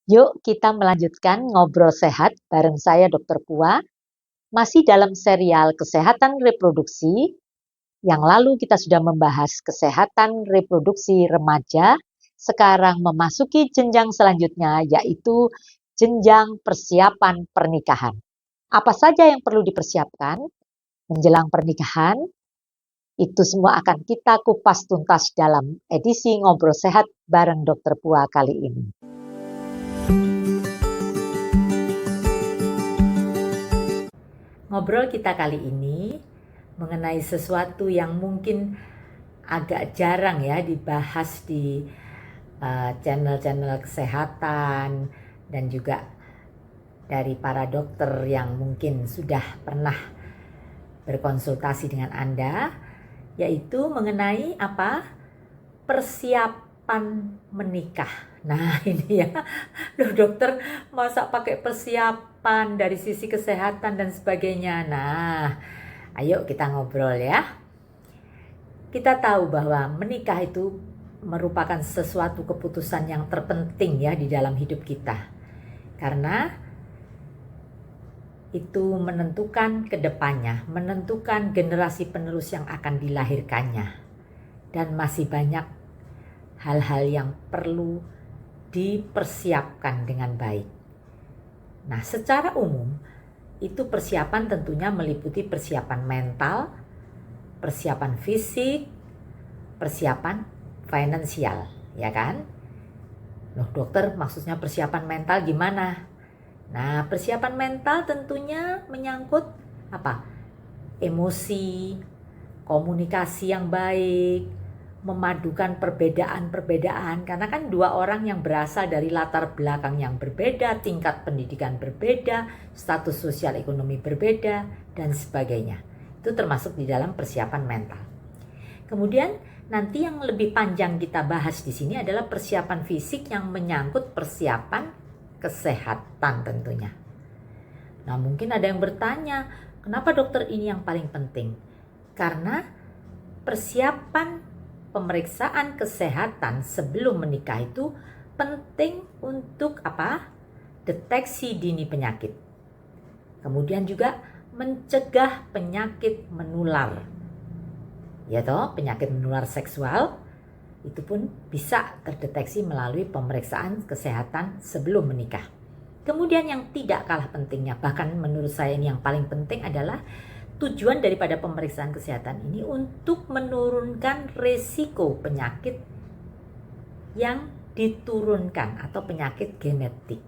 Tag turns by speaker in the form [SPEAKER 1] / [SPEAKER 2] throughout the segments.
[SPEAKER 1] Yuk kita melanjutkan ngobrol sehat bareng saya Dr. Pua, masih dalam serial kesehatan reproduksi. Yang lalu kita sudah membahas kesehatan reproduksi remaja, sekarang memasuki jenjang selanjutnya yaitu jenjang persiapan pernikahan. Apa saja yang perlu dipersiapkan menjelang pernikahan? Itu semua akan kita kupas tuntas dalam edisi Ngobrol Sehat bareng Dr. Pua kali ini. Ngobrol kita kali ini mengenai sesuatu yang mungkin agak jarang ya dibahas di channel-channel kesehatan dan juga dari para dokter yang mungkin sudah pernah berkonsultasi dengan Anda, yaitu mengenai apa? Persiapan menikah. Nah ini ya, loh dokter masa pakai persiapan dari sisi kesehatan dan sebagainya. Nah, ayo kita ngobrol ya. Kita tahu bahwa menikah itu merupakan sesuatu keputusan yang terpenting ya di dalam hidup kita. Karena itu menentukan kedepannya, menentukan generasi penerus yang akan dilahirkannya. Dan masih banyak hal-hal yang perlu dipersiapkan dengan baik. Nah, secara umum itu persiapan tentunya meliputi persiapan mental, persiapan fisik, persiapan finansial, ya kan? Loh dokter, maksudnya persiapan mental gimana? Nah, persiapan mental tentunya menyangkut apa? Emosi, komunikasi yang baik, memadukan perbedaan-perbedaan, karena kan dua orang yang berasal dari latar belakang yang berbeda, tingkat pendidikan berbeda, status sosial ekonomi berbeda, dan sebagainya. Itu termasuk di dalam persiapan mental. Kemudian nanti yang lebih panjang kita bahas di sini adalah persiapan fisik yang menyangkut persiapan kesehatan tentunya. Nah, mungkin ada yang bertanya, kenapa dokter ini yang paling penting? Karena persiapan pemeriksaan kesehatan sebelum menikah itu penting untuk apa? Deteksi dini penyakit. Kemudian juga mencegah penyakit menular. Ya toh, penyakit menular seksual itu pun bisa terdeteksi melalui pemeriksaan kesehatan sebelum menikah. Kemudian yang tidak kalah pentingnya, bahkan menurut saya ini yang paling penting adalah tujuan daripada pemeriksaan kesehatan ini untuk menurunkan resiko penyakit yang diturunkan atau penyakit genetik.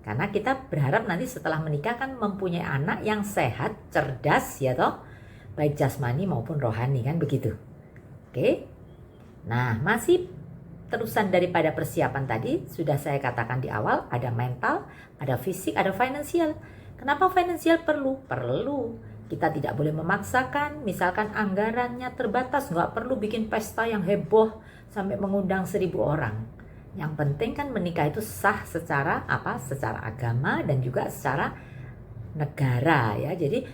[SPEAKER 1] Karena kita berharap nanti setelah menikah kan mempunyai anak yang sehat, cerdas ya toh, baik jasmani maupun rohani kan begitu. Oke. Nah, masih terusan daripada persiapan tadi sudah saya katakan di awal, ada mental, ada fisik, ada finansial. Kenapa finansial perlu? Perlu. Kita tidak boleh memaksakan, misalkan anggarannya terbatas, nggak perlu bikin pesta yang heboh sampai mengundang 1.000 orang. Yang penting kan menikah itu sah secara apa? Secara agama dan juga secara negara ya. Jadi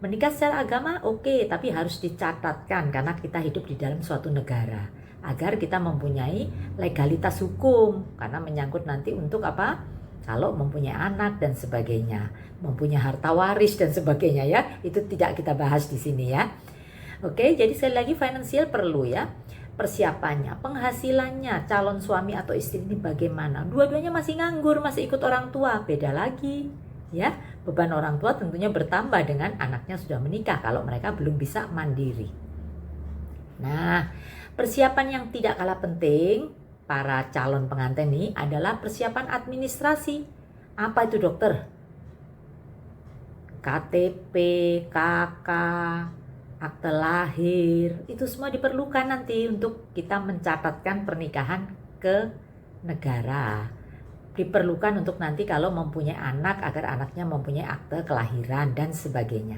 [SPEAKER 1] menikah secara agama oke, tapi harus dicatatkan karena kita hidup di dalam suatu negara agar kita mempunyai legalitas hukum karena menyangkut nanti untuk apa? Kalau mempunyai anak dan sebagainya, mempunyai harta waris dan sebagainya ya, itu tidak kita bahas di sini ya. Oke, jadi sekali lagi finansial perlu ya. Persiapannya, penghasilannya, calon suami atau istri ini bagaimana? Dua-duanya masih nganggur, masih ikut orang tua, beda lagi ya. Beban orang tua tentunya bertambah dengan anaknya sudah menikah kalau mereka belum bisa mandiri. Nah, persiapan yang tidak kalah penting para calon pengantin ini adalah persiapan administrasi. Apa itu dokter? KTP, KK, akte lahir, itu semua diperlukan nanti untuk kita mencatatkan pernikahan ke negara. Diperlukan untuk nanti kalau mempunyai anak agar anaknya mempunyai akte kelahiran dan sebagainya.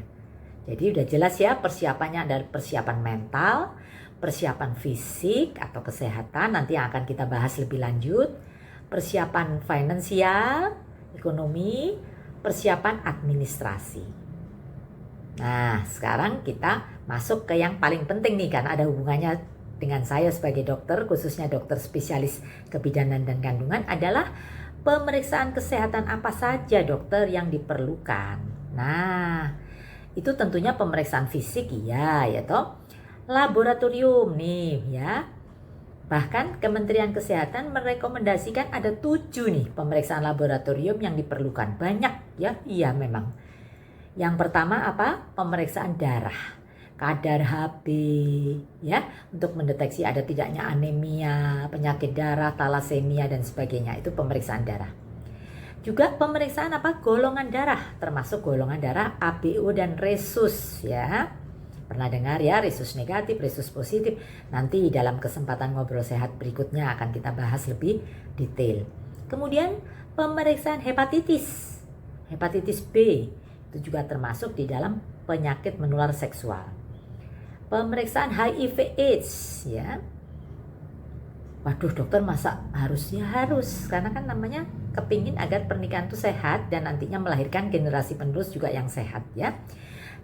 [SPEAKER 1] Jadi udah jelas ya, persiapannya ada persiapan mental, persiapan fisik atau kesehatan nanti yang akan kita bahas lebih lanjut, persiapan finansial, ekonomi, persiapan administrasi. Nah, sekarang kita masuk ke yang paling penting nih karena ada hubungannya dengan saya sebagai dokter, khususnya dokter spesialis kebidanan dan kandungan adalah Pemeriksaan kesehatan apa saja dokter yang diperlukan? Nah, itu tentunya pemeriksaan fisik ya toh. Laboratorium nih ya. Bahkan Kementerian Kesehatan merekomendasikan ada 7 nih pemeriksaan laboratorium yang diperlukan. Banyak ya, iya memang. Yang pertama apa? Pemeriksaan darah. Kadar HB ya, untuk mendeteksi ada tidaknya anemia, penyakit darah, talasemia dan sebagainya. Itu pemeriksaan darah. Juga pemeriksaan apa? Golongan darah, termasuk golongan darah ABO dan resus ya. Pernah dengar ya, resus negatif, resus positif. Nanti dalam kesempatan ngobrol sehat berikutnya akan kita bahas lebih detail. Kemudian pemeriksaan hepatitis. Hepatitis B itu juga termasuk di dalam penyakit menular seksual. Pemeriksaan HIV AIDS ya. Waduh dokter, masa harusnya harus, karena kan namanya kepingin agar pernikahan itu sehat dan nantinya melahirkan generasi penerus juga yang sehat ya.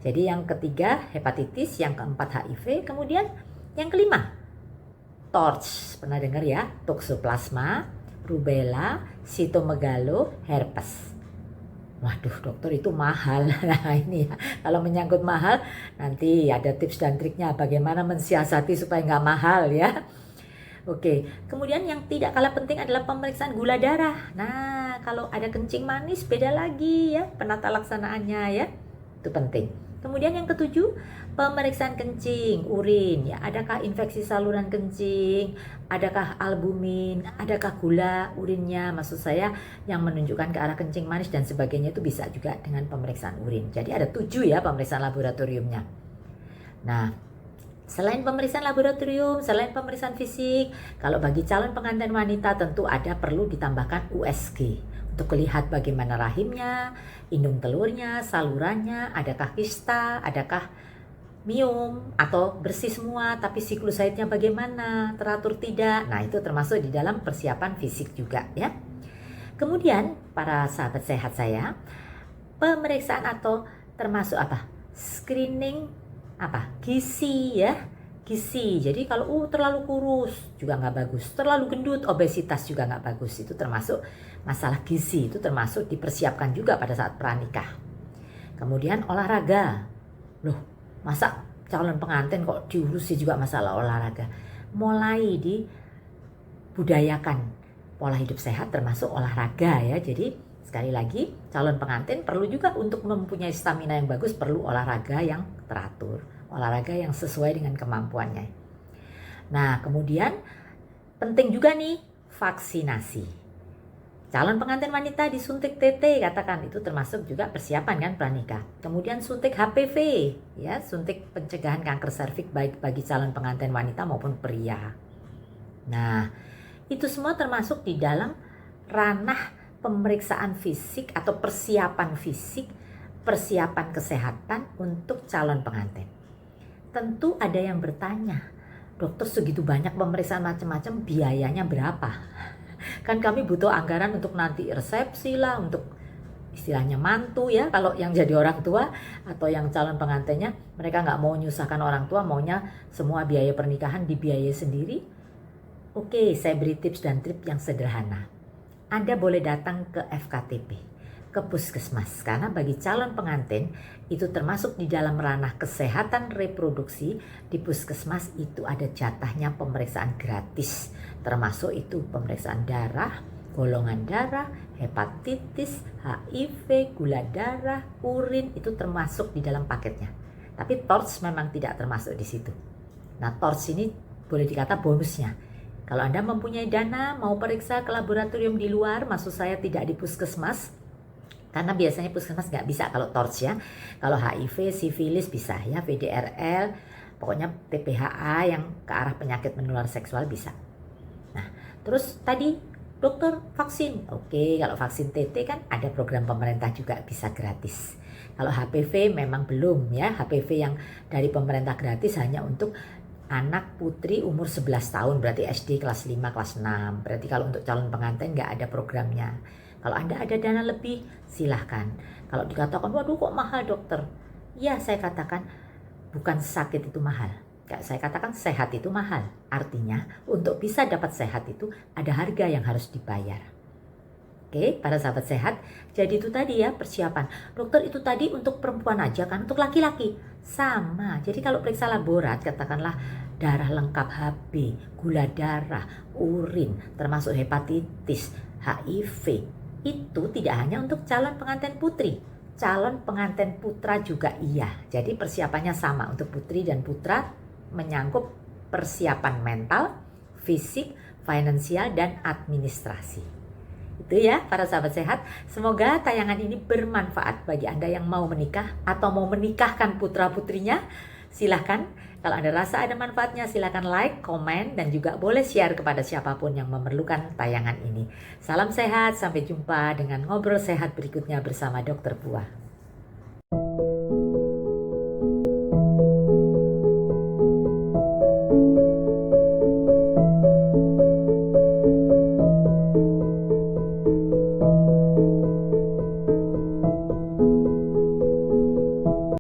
[SPEAKER 1] Jadi yang ketiga hepatitis, yang keempat HIV, kemudian yang kelima TORCH, pernah dengar ya, toxoplasma, rubella, sitomegalo, herpes. Waduh dokter, itu mahal. Nah ini ya, kalau menyangkut mahal nanti ada tips dan triknya bagaimana mensiasati supaya nggak mahal ya. Oke, kemudian yang tidak kalah penting adalah pemeriksaan gula darah. Nah, kalau ada kencing manis beda lagi ya penata laksanaannya ya. Itu penting. Kemudian yang ketujuh, pemeriksaan kencing, urin ya. Adakah infeksi saluran kencing? Adakah albumin? Adakah gula urinnya? Maksud saya yang menunjukkan ke arah kencing manis dan sebagainya, itu bisa juga dengan pemeriksaan urin. Jadi ada 7 ya pemeriksaan laboratoriumnya. Nah, selain pemeriksaan laboratorium, selain pemeriksaan fisik, kalau bagi calon pengantin wanita tentu ada perlu ditambahkan USG untuk melihat bagaimana rahimnya, indung telurnya, salurannya, adakah kista, adakah miom, atau bersih semua tapi siklus haidnya bagaimana, teratur tidak. Nah, itu termasuk di dalam persiapan fisik juga ya. Kemudian para sahabat sehat saya, pemeriksaan atau termasuk apa? Screening apa? Gizi ya. Gizi. Jadi kalau terlalu kurus juga nggak bagus, terlalu gendut, obesitas juga nggak bagus. Itu termasuk masalah gizi, itu termasuk dipersiapkan juga pada saat pranikah. Kemudian olahraga. Loh, masa calon pengantin kok diurusi juga masalah olahraga? Mulai dibudayakan pola hidup sehat termasuk olahraga ya. Jadi sekali lagi, calon pengantin perlu juga untuk mempunyai stamina yang bagus, perlu olahraga yang teratur, olahraga yang sesuai dengan kemampuannya. Nah, kemudian penting juga nih vaksinasi. Calon pengantin wanita disuntik TT, katakan itu termasuk juga persiapan kan pranikah. Kemudian suntik HPV, ya, suntik pencegahan kanker serviks baik bagi calon pengantin wanita maupun pria. Nah, itu semua termasuk di dalam ranah pemeriksaan fisik atau persiapan fisik, persiapan kesehatan untuk calon pengantin. Tentu ada yang bertanya, dokter segitu banyak pemeriksaan macam-macam, biayanya berapa? Kan kami butuh anggaran untuk nanti resepsi lah, untuk istilahnya mantu ya, kalau yang jadi orang tua atau yang calon pengantinnya, mereka nggak mau nyusahkan orang tua, maunya semua biaya pernikahan dibiayai sendiri. Oke, saya beri tips dan trik yang sederhana. Anda boleh datang ke FKTP, ke puskesmas, karena bagi calon pengantin itu termasuk di dalam ranah kesehatan reproduksi. Di puskesmas itu ada jatahnya pemeriksaan gratis, termasuk itu pemeriksaan darah, golongan darah, hepatitis, HIV, gula darah, urin, itu termasuk di dalam paketnya. Tapi TORCH memang tidak termasuk di situ. Nah, TORCH ini boleh dikata bonusnya. Kalau Anda mempunyai dana mau periksa ke laboratorium di luar, maksud saya tidak di puskesmas, karena biasanya puskesmas nggak bisa kalau TORCH ya. Kalau HIV, sifilis bisa ya, VDRL, pokoknya PPHA yang ke arah penyakit menular seksual bisa. Nah, terus tadi dokter vaksin, oke, kalau vaksin TT kan ada program pemerintah juga bisa gratis. Kalau HPV memang belum ya, HPV yang dari pemerintah gratis hanya untuk anak putri umur 11 tahun, berarti SD kelas 5, kelas 6. Berarti kalau untuk calon pengantin nggak ada programnya. Kalau Anda ada dana lebih, silahkan. Kalau dikatakan, waduh kok mahal dokter? Ya, saya katakan bukan sakit itu mahal. Saya katakan sehat itu mahal. Artinya untuk bisa dapat sehat itu ada harga yang harus dibayar. Oke, para sahabat sehat, jadi itu tadi ya persiapan. Dokter, itu tadi untuk perempuan aja kan, untuk laki-laki sama. Jadi kalau periksa laborat, katakanlah darah lengkap HB, gula darah, urin, termasuk hepatitis, HIV, itu tidak hanya untuk calon pengantin putri, calon pengantin putra juga iya. Jadi persiapannya sama untuk putri dan putra, menyangkut persiapan mental, fisik, finansial, dan administrasi. Itu ya para sahabat sehat, semoga tayangan ini bermanfaat bagi Anda yang mau menikah atau mau menikahkan putra putrinya. Silahkan, kalau Anda rasa ada manfaatnya, silahkan like, komen, dan juga boleh share kepada siapapun yang memerlukan tayangan ini. Salam sehat, sampai jumpa dengan ngobrol sehat berikutnya bersama Dr. Buah.